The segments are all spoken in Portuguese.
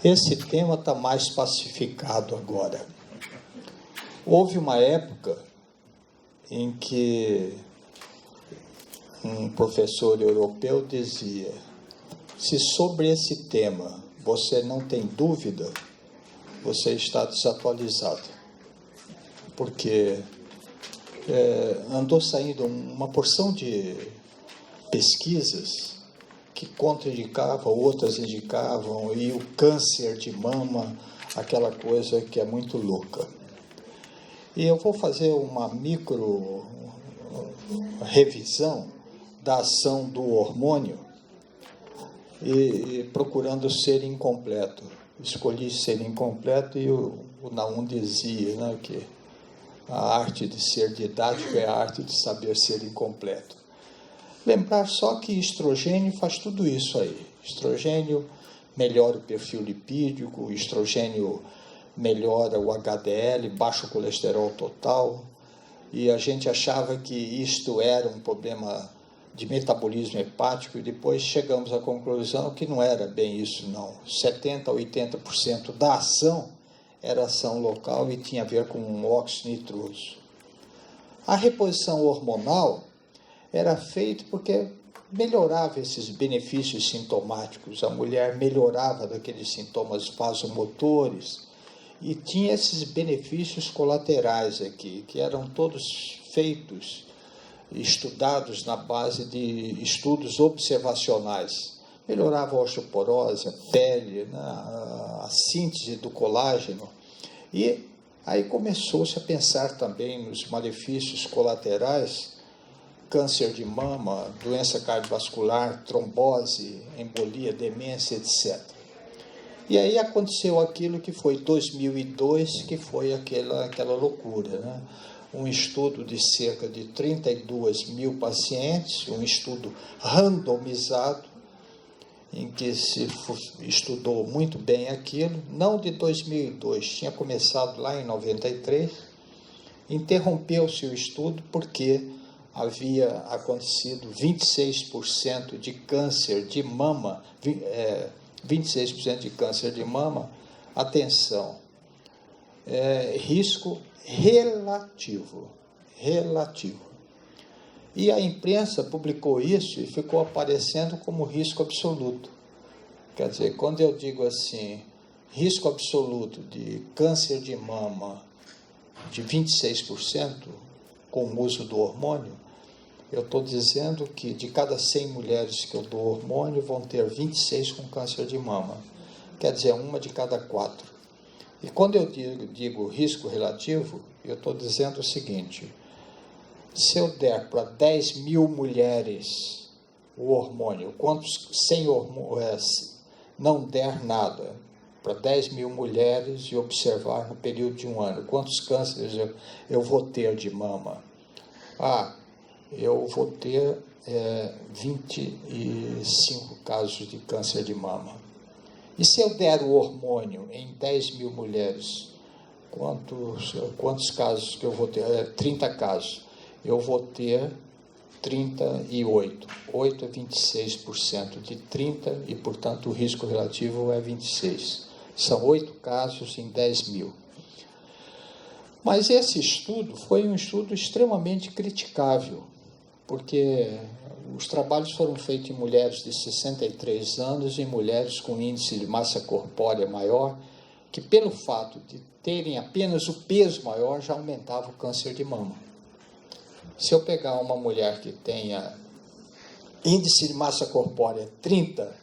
Esse tema está mais pacificado agora. Houve uma época em que um professor europeu dizia: se sobre esse tema você não tem dúvida, você está desatualizado. Porque andou saindo uma porção de pesquisas que contraindicavam, outras indicavam, e o câncer de mama, aquela coisa que é muito louca. E eu vou fazer uma micro revisão da ação do hormônio e procurando ser incompleto. Escolhi ser incompleto e o Naum dizia, né, que a arte de ser didático é a arte de saber ser incompleto. Lembrar só que estrogênio faz tudo isso aí. Estrogênio melhora o perfil lipídico, o estrogênio melhora o HDL, baixa o colesterol total, e a gente achava que isto era um problema de metabolismo hepático, e depois chegamos à conclusão que não era bem isso, não. 70% a 80% da ação era ação local e tinha a ver com um óxido nitroso. A reposição hormonal era feita porque melhorava esses benefícios sintomáticos, a mulher melhorava daqueles sintomas vasomotores e tinha esses benefícios colaterais aqui, que eram todos feitos, estudados na base de estudos observacionais. Melhorava a osteoporose, a pele, né, a síntese do colágeno. E aí começou-se a pensar também nos malefícios colaterais: câncer de mama, doença cardiovascular, trombose, embolia, demência, etc. E aí aconteceu aquilo que foi 2002, que foi aquela loucura, né? Um estudo de cerca de 32 mil pacientes, um estudo randomizado, em que se estudou muito bem aquilo, não de 2002, tinha começado lá em 93, interrompeu-se o estudo porque havia acontecido 26% de câncer de mama, 26% de câncer de mama, atenção, risco relativo. E a imprensa publicou isso e ficou aparecendo como risco absoluto. Quer dizer, quando eu digo assim, risco absoluto de câncer de mama de 26% com o uso do hormônio, eu estou dizendo que de cada 100 mulheres que eu dou hormônio, vão ter 26 com câncer de mama. Quer dizer, uma de cada 4. E quando eu digo risco relativo, eu estou dizendo o seguinte: se eu der para 10 mil mulheres o hormônio, quantos sem hormônio, não der nada, para 10 mil mulheres e observar no período de um ano, quantos cânceres eu vou ter de mama? Eu vou ter 25 casos de câncer de mama. E se eu der o hormônio em 10 mil mulheres, quantos casos que eu vou ter? 30 casos. Eu vou ter 38. 8 a 26% de 30 e, portanto, o risco relativo é 26. São 8 casos em 10 mil. Mas esse estudo foi um estudo extremamente criticável, porque os trabalhos foram feitos em mulheres de 63 anos e mulheres com índice de massa corpórea maior, que pelo fato de terem apenas o peso maior já aumentava o câncer de mama. Se eu pegar uma mulher que tenha índice de massa corpórea 30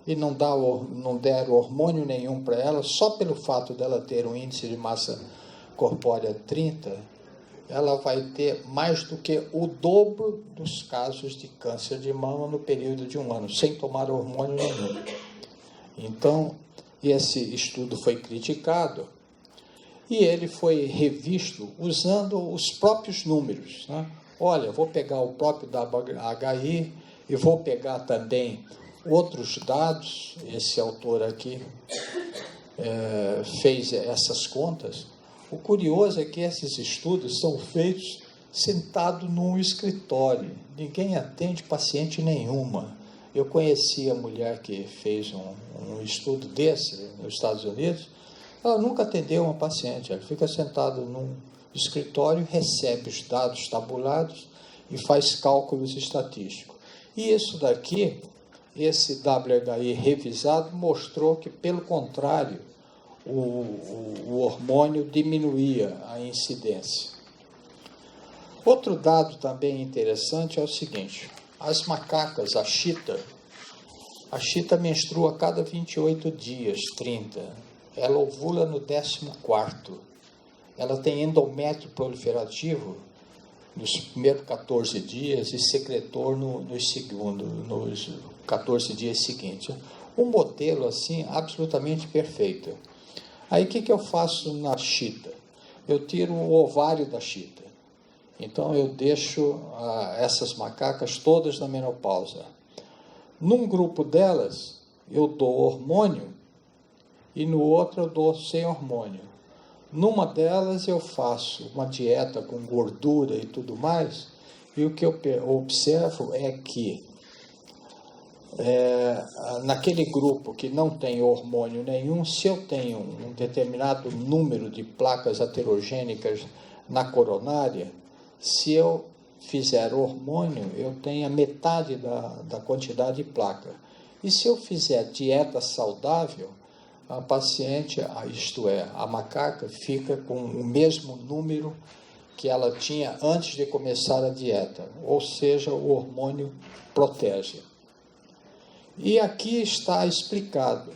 e não der hormônio nenhum para ela, só pelo fato dela ter um índice de massa corpórea 30, ela vai ter mais do que o dobro dos casos de câncer de mama no período de um ano, sem tomar hormônio nenhum. Então, esse estudo foi criticado e ele foi revisto usando os próprios números, né? Olha, vou pegar o próprio WHI e vou pegar também outros dados. Esse autor aqui fez essas contas. O curioso é que esses estudos são feitos sentado num escritório. Ninguém atende paciente nenhuma. Eu conheci a mulher que fez um estudo desse nos Estados Unidos. Ela nunca atendeu uma paciente, ela fica sentada num escritório, recebe os dados tabulados e faz cálculos estatísticos. E isso daqui, esse WHI revisado, mostrou que, pelo contrário, o hormônio diminuía a incidência. Outro dado também interessante é o seguinte: as macacas, a chita menstrua a cada 28 dias, 30. Ela ovula no 14º. Ela tem endométrio proliferativo nos primeiros 14 dias e secretor nos 14 dias seguintes. Um modelo assim, absolutamente perfeito. Aí o que eu faço na chita? Eu tiro o ovário da chita. Então eu deixo essas macacas todas na menopausa. Num grupo delas, eu dou hormônio e no outro eu dou sem hormônio. Numa delas eu faço uma dieta com gordura e tudo mais, e o que eu observo é que naquele grupo que não tem hormônio nenhum, se eu tenho um determinado número de placas aterogênicas na coronária, se eu fizer hormônio, eu tenho a metade da quantidade de placa. E se eu fizer dieta saudável, a paciente, isto é, a macaca, fica com o mesmo número que ela tinha antes de começar a dieta, ou seja, o hormônio protege. E aqui está explicado.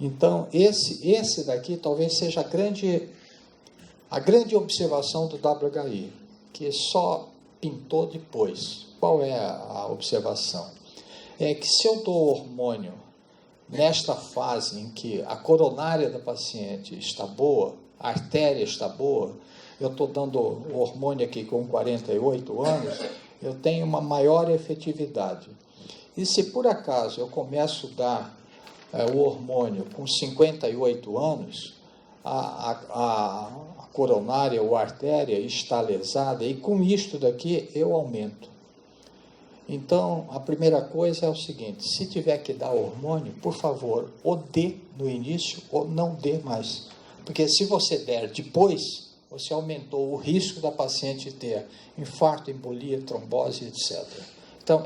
Então, esse daqui talvez seja a grande observação do WHI, que só pintou depois. Qual é a observação? É que se eu dou hormônio nesta fase em que a coronária da paciente está boa, a artéria está boa, eu estou dando hormônio aqui com 48 anos, eu tenho uma maior efetividade. E se por acaso eu começo a dar o hormônio com 58 anos, a coronária ou artéria está lesada, e com isto daqui eu aumento. Então, a primeira coisa é o seguinte: se tiver que dar hormônio, por favor, ou dê no início ou não dê mais. Porque se você der depois, você aumentou o risco da paciente ter infarto, embolia, trombose, etc. Então,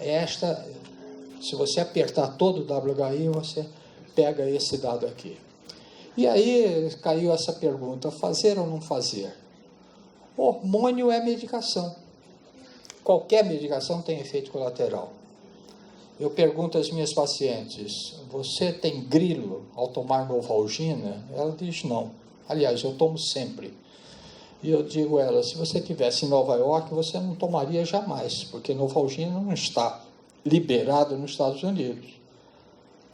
se você apertar todo o WHI, você pega esse dado aqui. E aí caiu essa pergunta: fazer ou não fazer? Hormônio é medicação. Qualquer medicação tem efeito colateral. Eu pergunto às minhas pacientes: você tem grilo ao tomar Novalgina? Ela diz não. Aliás, eu tomo sempre. E eu digo a ela: se você estivesse em Nova York, você não tomaria jamais, porque Novalgina não está liberado nos Estados Unidos.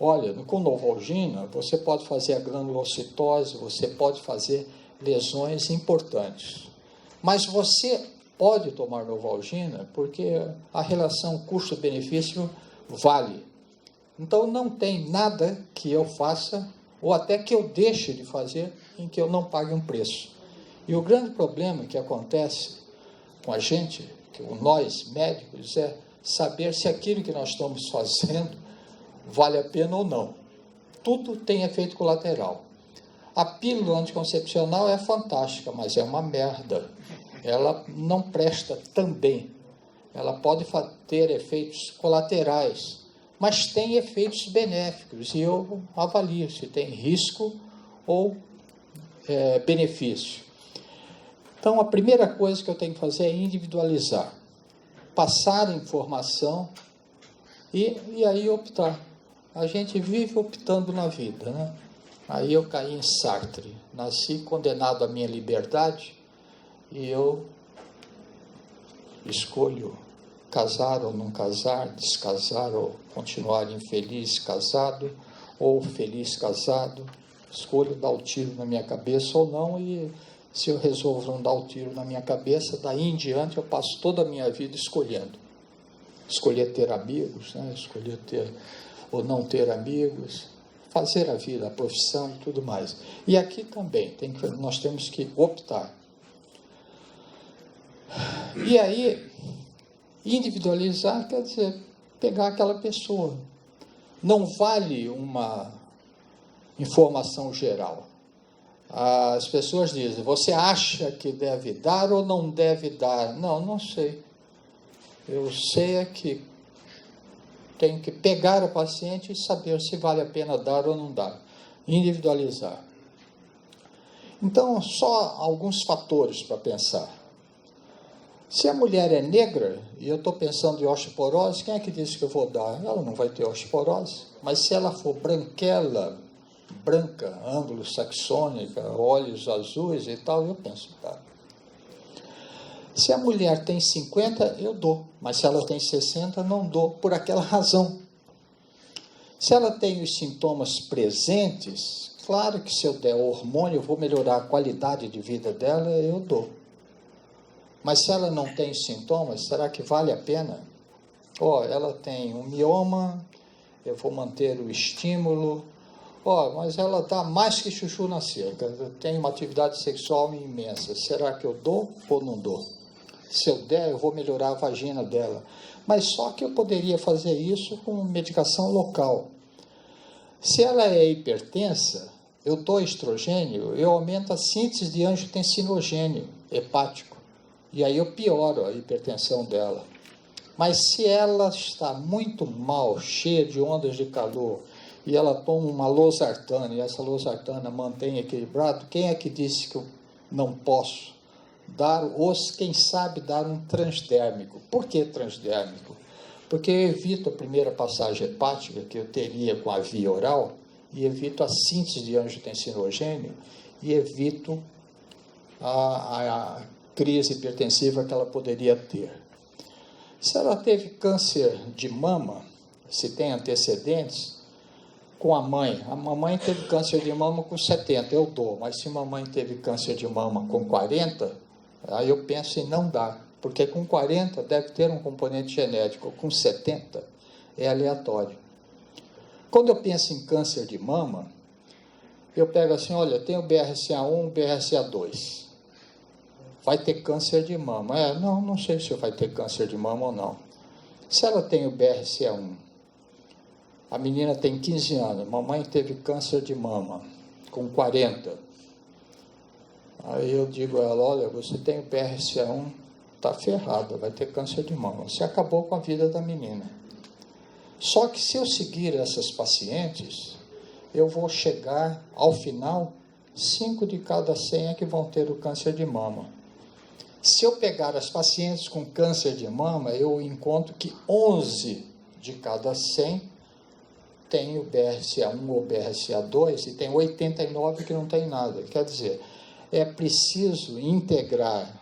Olha, com Novalgina, você pode fazer a granulocitose, você pode fazer lesões importantes. Mas você pode tomar Novalgina porque a relação custo-benefício vale. Então, não tem nada que eu faça, ou até que eu deixe de fazer, em que eu não pague um preço. E o grande problema que acontece com a gente, que nós médicos, é saber se aquilo que nós estamos fazendo vale a pena ou não. Tudo tem efeito colateral. A pílula anticoncepcional é fantástica, mas é uma merda. Ela não presta também. Ela pode ter efeitos colaterais, mas tem efeitos benéficos, e eu avalio se tem risco ou benefício. Então, a primeira coisa que eu tenho que fazer é individualizar, passar a informação e aí optar. A gente vive optando na vida, né? Aí eu caí em Sartre, nasci condenado à minha liberdade, e eu escolho casar ou não casar, descasar ou continuar infeliz casado, ou feliz casado. Escolho dar o tiro na minha cabeça ou não, e se eu resolvo não dar o tiro na minha cabeça, daí em diante eu passo toda a minha vida escolhendo. Escolher ter amigos, né? Escolher ter ou não ter amigos, fazer a vida, a profissão e tudo mais. E aqui também nós temos que optar. E aí, individualizar quer dizer, pegar aquela pessoa. Não vale uma informação geral. As pessoas dizem, você acha que deve dar ou não deve dar? Não, não sei. Eu sei é que tenho que pegar a paciente e saber se vale a pena dar ou não dar. Individualizar. Então, só alguns fatores para pensar. Se a mulher é negra, e eu estou pensando em osteoporose, quem é que disse que eu vou dar? Ela não vai ter osteoporose. Mas se ela for branquela, branca, anglo-saxônica, olhos azuis e tal, eu penso, tá. Se a mulher tem 50, eu dou. Mas se ela tem 60, não dou, por aquela razão. Se ela tem os sintomas presentes, claro que se eu der hormônio, eu vou melhorar a qualidade de vida dela, eu dou. Mas se ela não tem sintomas, será que vale a pena? Ela tem um mioma, eu vou manter o estímulo. Mas ela dá mais que chuchu na cerca, tem uma atividade sexual imensa. Será que eu dou ou não dou? Se eu der, eu vou melhorar a vagina dela. Mas só que eu poderia fazer isso com medicação local. Se ela é hipertensa, eu dou estrogênio, eu aumento a síntese de angiotensinogênio hepático. E aí eu pioro a hipertensão dela. Mas se ela está muito mal, cheia de ondas de calor, e ela toma uma losartana, e essa losartana mantém equilibrado, quem é que disse que eu não posso dar, ou quem sabe dar um transdérmico? Por que transdérmico? Porque eu evito a primeira passagem hepática que eu teria com a via oral, e evito a síntese de angiotensinogênio, e evito a crise hipertensiva que ela poderia ter. Se ela teve câncer de mama, se tem antecedentes, com a mamãe teve câncer de mama com 70, eu dou, mas se a mamãe teve câncer de mama com 40, aí eu penso em não dar, porque com 40 deve ter um componente genético, com 70 é aleatório. Quando eu penso em câncer de mama, eu pego assim, olha, tem o BRCA1, BRCA2, vai ter câncer de mama. Não sei se vai ter câncer de mama ou não. Se ela tem o BRCA1, a menina tem 15 anos, mamãe teve câncer de mama com 40. Aí eu digo a ela, olha, você tem o BRCA1, está ferrada, vai ter câncer de mama. Você acabou com a vida da menina. Só que se eu seguir essas pacientes, eu vou chegar, ao final, 5 de cada 100 é que vão ter o câncer de mama. Se eu pegar as pacientes com câncer de mama, eu encontro que 11 de cada 100 tem o BRCA1 ou BRCA2 e tem 89 que não tem nada. Quer dizer, é preciso integrar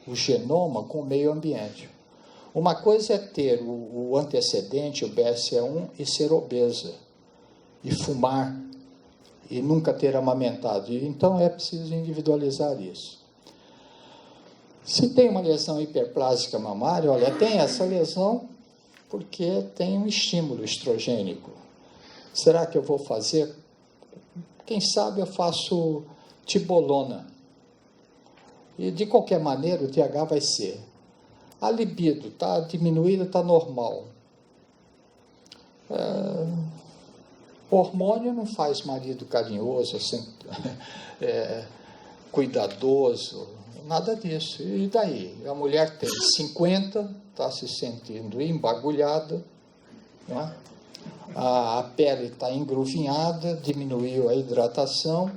o genoma com o meio ambiente. Uma coisa é ter o antecedente, o BRCA1, e ser obesa, e fumar, e nunca ter amamentado. Então é preciso individualizar isso. Se tem uma lesão hiperplásica mamária, olha, tem essa lesão porque tem um estímulo estrogênico. Será que eu vou fazer? Quem sabe eu faço tibolona. E de qualquer maneira o TH vai ser. A libido está diminuída, está normal. Hormônio não faz marido carinhoso, assim, cuidadoso, nada disso. E daí? A mulher tem 50, está se sentindo embagulhada, não é? A pele está engruvinhada, diminuiu a hidratação,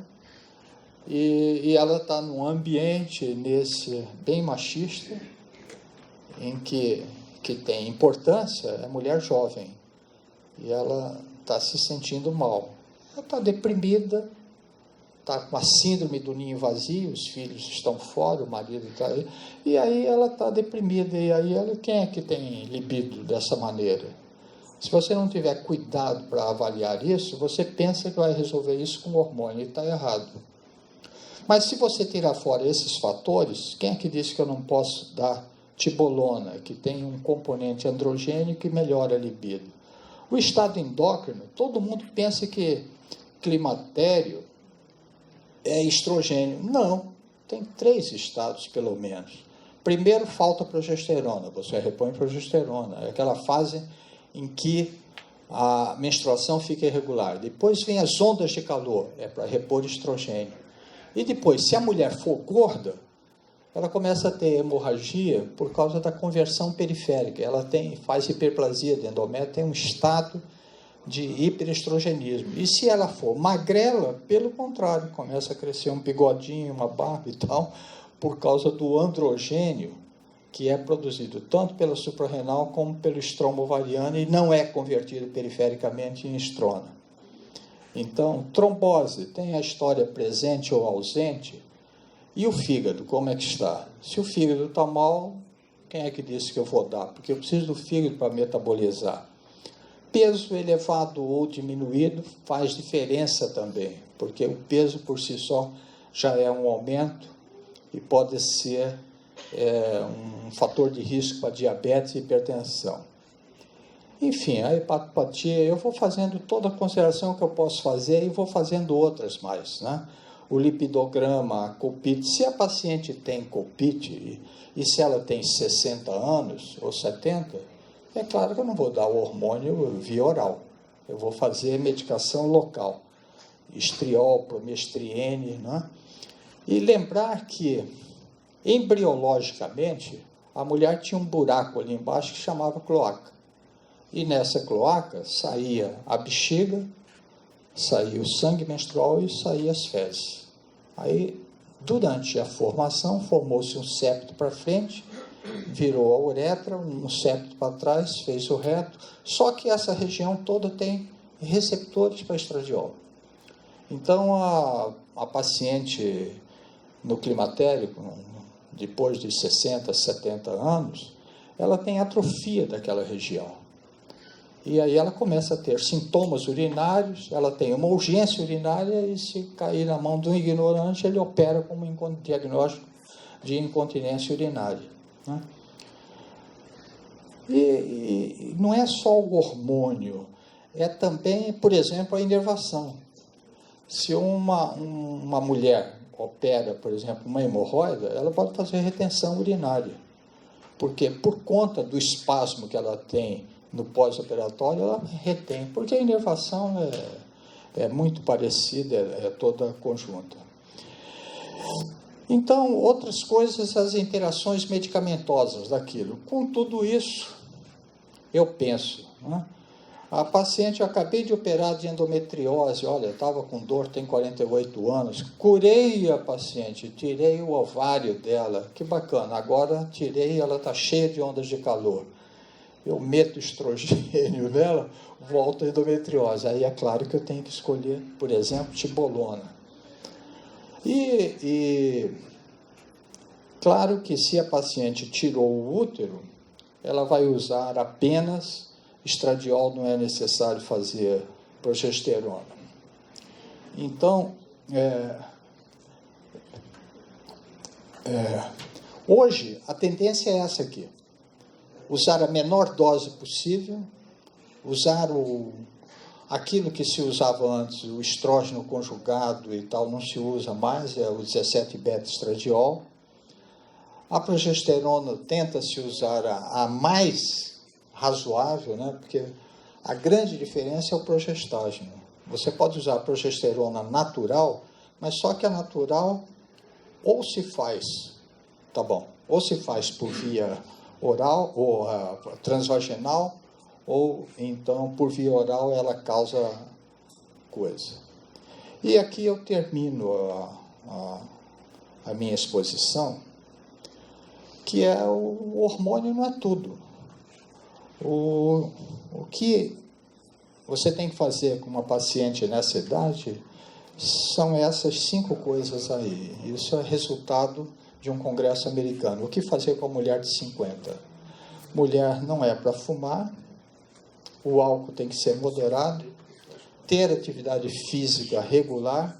e ela está num ambiente bem machista, em que tem importância, é mulher jovem, e ela está se sentindo mal. Ela está deprimida, está com a síndrome do ninho vazio, os filhos estão fora, o marido está aí, e aí ela está deprimida, e aí quem é que tem libido dessa maneira? Se você não tiver cuidado para avaliar isso, você pensa que vai resolver isso com hormônio, e está errado. Mas se você tirar fora esses fatores, quem é que disse que eu não posso dar tibolona, que tem um componente androgênico que melhora a libido? O estado endócrino, todo mundo pensa que climatério é estrogênio. Não, tem 3 estados pelo menos. Primeiro, falta progesterona, você repõe progesterona, é aquela fase em que a menstruação fica irregular. Depois vem as ondas de calor, é para repor estrogênio. E depois, se a mulher for gorda, ela começa a ter hemorragia por causa da conversão periférica. Ela faz hiperplasia de endométrio, tem um estado de hiperestrogenismo. E se ela for magrela, pelo contrário, começa a crescer um bigodinho, uma barba e tal, por causa do androgênio, que é produzido tanto pela suprarrenal como pelo estroma ovariano e não é convertido perifericamente em estrona. Então, trombose tem a história presente ou ausente. E o fígado, como é que está? Se o fígado está mal, quem é que disse que eu vou dar? Porque eu preciso do fígado para metabolizar. Peso elevado ou diminuído faz diferença também, porque o peso por si só já é um aumento e pode ser um fator de risco para diabetes e hipertensão. Enfim, a hepatopatia, eu vou fazendo toda a consideração que eu posso fazer e vou fazendo outras mais, né? O lipidograma, a COPIT, se a paciente tem COPIT e se ela tem 60 anos ou 70, é claro que eu não vou dar o hormônio via oral. Eu vou fazer medicação local, estriol, promestriene, né? E lembrar que, embriologicamente, a mulher tinha um buraco ali embaixo que chamava cloaca. E nessa cloaca saía a bexiga, saía o sangue menstrual e saía as fezes. Aí, durante a formação, formou-se um septo para frente, virou a uretra, um septo para trás, fez o reto, só que essa região toda tem receptores para estradiol. Então, a paciente no climatério, depois de 60, 70 anos, ela tem atrofia daquela região. E aí ela começa a ter sintomas urinários, ela tem uma urgência urinária e se cair na mão de um ignorante, ele opera como um diagnóstico de incontinência urinária, né? E não é só o hormônio, é também, por exemplo, a inervação. Se uma mulher opera, por exemplo, uma hemorroida, ela pode fazer retenção urinária, porque por conta do espasmo que ela tem no pós-operatório, ela retém, porque a inervação é muito parecida, é toda conjunta. Então, outras coisas, as interações medicamentosas daquilo. Com tudo isso, eu penso, né? A paciente, eu acabei de operar de endometriose, olha, estava com dor, tem 48 anos, curei a paciente, tirei o ovário dela, que bacana, agora tirei, ela está cheia de ondas de calor. Eu meto estrogênio nela, volta a endometriose. Aí é claro que eu tenho que escolher, por exemplo, tibolona. E claro que se a paciente tirou o útero, ela vai usar apenas estradiol, não é necessário fazer progesterona. Então, hoje, a tendência é essa aqui. Usar a menor dose possível, usar aquilo que se usava antes, o estrógeno conjugado e tal, não se usa mais, é o 17-beta-estradiol. A progesterona tenta-se usar a mais razoável, né? Porque a grande diferença é o progestágeno. Você pode usar a progesterona natural, mas só que a natural ou se faz, tá bom, ou se faz por via oral ou transvaginal, ou então por via oral ela causa coisa. E aqui eu termino a minha exposição, que é o hormônio não é tudo. O que você tem que fazer com uma paciente nessa idade são essas 5 coisas aí. Isso é resultado de um congresso americano. O que fazer com a mulher de 50? Mulher não é para fumar, o álcool tem que ser moderado, ter atividade física regular,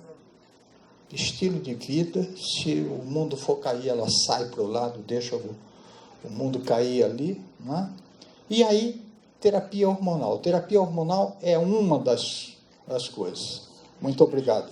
estilo de vida, se o mundo for cair, ela sai para o lado, deixa o mundo cair ali, né? E aí, terapia hormonal. Terapia hormonal é uma das coisas. Muito obrigado.